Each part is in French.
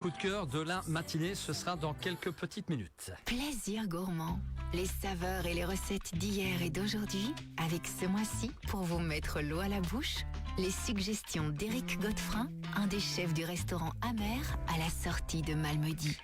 Coup de cœur de la matinée, ce sera dans quelques petites minutes. Plaisir gourmand. Les saveurs et les recettes d'hier et d'aujourd'hui, avec ce mois-ci, pour vous mettre l'eau à la bouche, les suggestions d'Éric Godefrin, un des chefs du restaurant Amer à la sortie de Malmedy.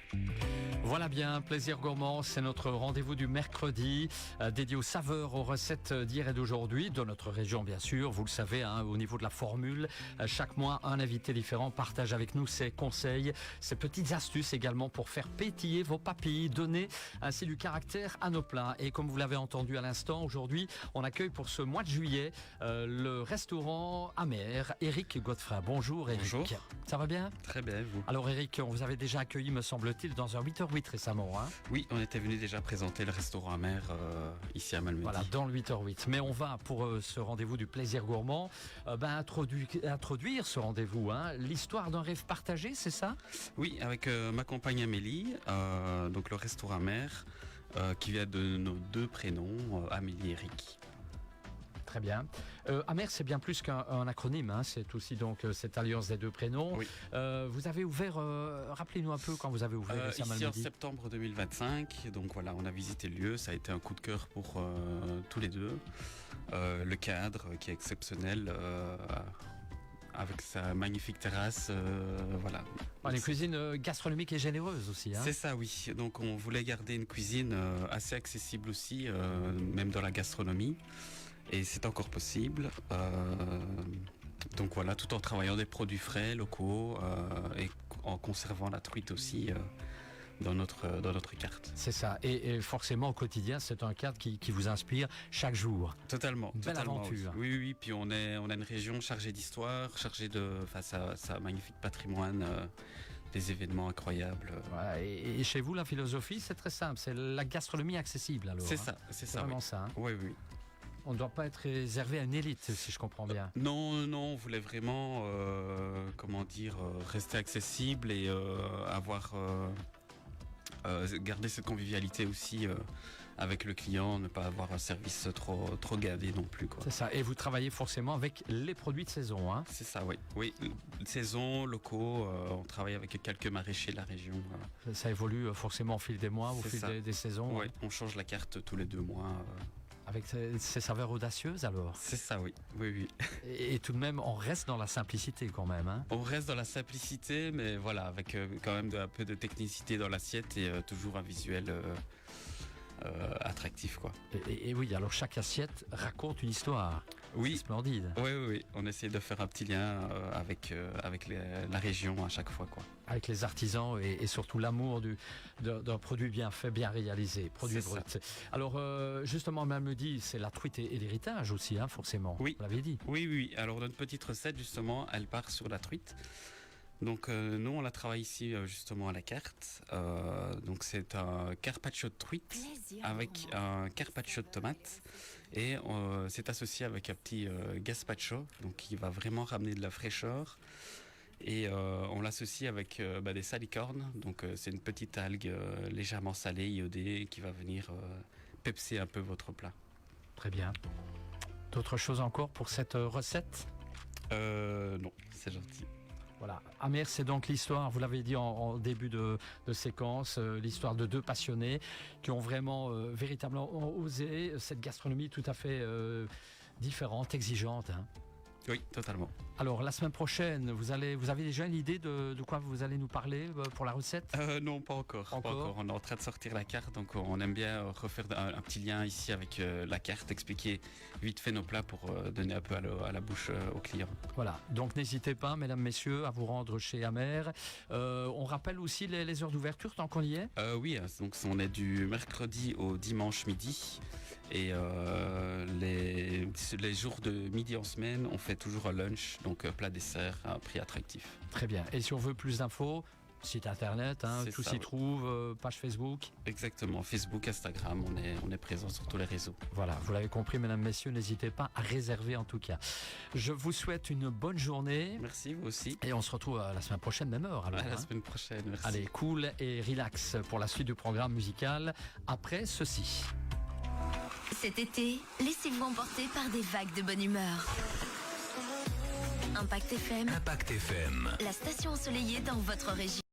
Voilà bien, Plaisir gourmand, c'est notre rendez-vous du mercredi, dédié aux saveurs, aux recettes d'hier et d'aujourd'hui, de notre région bien sûr, vous le savez, au niveau de la formule. Chaque mois, un invité différent partage avec nous ses conseils, ses petites astuces également pour faire pétiller vos papilles, donner ainsi du caractère à nos plats. Et comme vous l'avez entendu à l'instant, aujourd'hui, on accueille pour ce mois de juillet le restaurant Amer, Éric Godefrin. Bonjour Éric. Bonjour. Ça va bien? Très bien, vous? Alors Éric, on vous avait déjà accueilli, me semble-t-il, dans un 8h08 récemment. Oui, on était venu déjà présenter le restaurant Amer ici à Malmedy. Voilà, dans le 8h08. Mais on va, pour ce rendez-vous du plaisir gourmand, introduire ce rendez-vous. L'histoire d'un rêve partagé, c'est ça? Oui, avec ma compagne Amélie, donc le restaurant Amer, qui vient de nos deux prénoms, Amélie et Eric. Très bien. Amer, c'est bien plus qu'un acronyme, c'est aussi donc cette alliance des deux prénoms. Oui. Vous avez ouvert, rappelez-nous un peu quand vous avez ouvert ici à Ici en Malmedy. septembre 2025, donc voilà, on a visité le lieu, ça a été un coup de cœur pour tous les deux. Le cadre qui est exceptionnel, avec sa magnifique terrasse, voilà. Une cuisine gastronomique et généreuse aussi. C'est ça, oui. Donc on voulait garder une cuisine assez accessible aussi, même dans la gastronomie. Et c'est encore possible. Donc voilà, tout en travaillant des produits frais, locaux, et en conservant la truite aussi dans notre carte. C'est ça. Et forcément, au quotidien, c'est un cadre qui vous inspire chaque jour. Totalement. Belle totalement, aventure. Oui. Puis on a une région chargée d'histoire, chargée de sa magnifique patrimoine, des événements incroyables. Voilà, et chez vous, la philosophie, c'est très simple. C'est la gastronomie accessible, alors. C'est ça, c'est ça. Vraiment Oui. ça. Oui. On ne doit pas être réservé à une élite, si je comprends bien. Non, on voulait vraiment, rester accessible et garder cette convivialité aussi avec le client, ne pas avoir un service trop gadé non plus, quoi. C'est ça. Et vous travaillez forcément avec les produits de saison, C'est ça, oui. Oui, saison, locaux, on travaille avec quelques maraîchers de la région. Ça évolue forcément au fil des mois, au C'est fil ça. des saisons. Oui, on change la carte tous les 2 mois. Avec ces saveurs audacieuses, alors. C'est ça, oui. Oui. Et tout de même, on reste dans la simplicité quand même. On reste dans la simplicité, mais voilà, avec quand même un peu de technicité dans l'assiette et toujours un visuel attractif, quoi. Et oui, alors chaque assiette raconte une histoire. Oui. C'est splendide. Oui. On essaie de faire un petit lien avec la région à chaque fois, quoi. Avec les artisans et surtout l'amour d'un produit bien fait, bien réalisé, produit C'est brut. Alors justement, Malmedy, c'est la truite et l'héritage aussi, forcément. Oui. Vous l'avez dit. Oui. Alors notre petite recette, justement, elle part sur la truite. Donc nous, on la travaille ici justement à la carte. Donc c'est un carpaccio de truite Plaisir avec un carpaccio de tomate et c'est associé avec un petit gazpacho, donc qui va vraiment ramener de la fraîcheur. Et on l'associe avec des salicornes, donc c'est une petite algue légèrement salée, iodée, qui va venir pepser un peu votre plat. Très bien. D'autres choses encore pour cette recette? Non, c'est gentil. Voilà. Amer, c'est donc l'histoire, vous l'avez dit en début de séquence, l'histoire de deux passionnés qui ont vraiment, véritablement osé cette gastronomie tout à fait différente, exigeante. Oui, totalement. Alors, la semaine prochaine, vous avez déjà une idée de quoi vous allez nous parler pour la recette? Non, pas encore. Pas encore. On est en train de sortir la carte, donc on aime bien refaire un petit lien ici avec la carte, expliquer vite fait nos plats pour donner un peu à la bouche aux clients. Voilà, donc n'hésitez pas, mesdames, messieurs, à vous rendre chez Amer. On rappelle aussi les heures d'ouverture, tant qu'on y est? Oui, donc on est du mercredi au dimanche midi. Et les jours de midi en semaine, on fait toujours un lunch, donc plat dessert à un prix attractif. Très bien. Et si on veut plus d'infos, site internet, C'est tout ça, s'y oui. trouve, page Facebook. Exactement, Facebook, Instagram, on est présent sur tous les réseaux. Voilà, vous l'avez compris, mesdames, messieurs, n'hésitez pas à réserver en tout cas. Je vous souhaite une bonne journée. Merci, vous aussi. Et on se retrouve la semaine prochaine, même heure. Alors, À la semaine prochaine, merci. Allez, cool et relax pour la suite du programme musical après ceci. Cet été, laissez-vous emporter par des vagues de bonne humeur. Impact FM, Impact FM. la station ensoleillée dans votre région.